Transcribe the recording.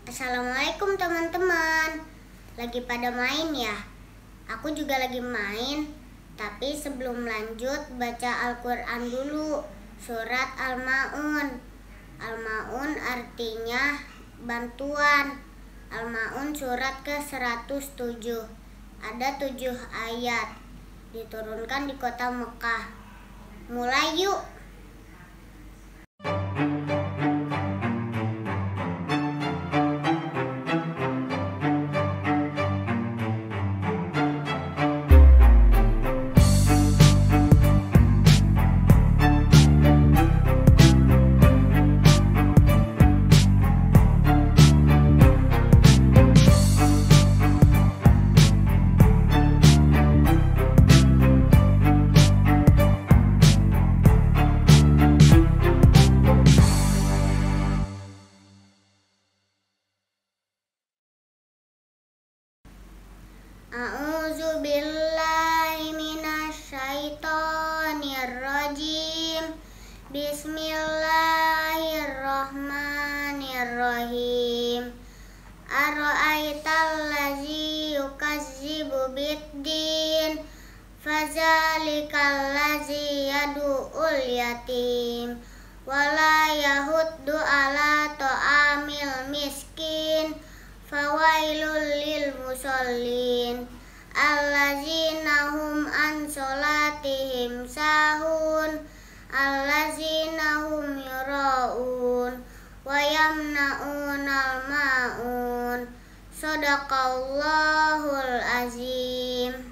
Assalamualaikum teman-teman. Lagi pada main ya? Aku juga lagi main. Tapi sebelum lanjut baca Al-Qur'an dulu. Surat Al-Maun. Al-Maun artinya bantuan. Al-Maun surat ke-107. Ada 7 ayat. Diturunkan di kota Mekah. Mulai yuk. A'udzu billahi minasyaitonir rajim. Bismillahirrahmanirrahim. Ara'aital ladzi yukazzibu biddin, fazalikal ladzi yad'ul yatim wala yahuddu ala ta'amil miskin. Fawailul lil musallin allazina hum an sholatihim sahun allazina hum yura'un wa yamna'unal ma'un. Shadaqallahul azim.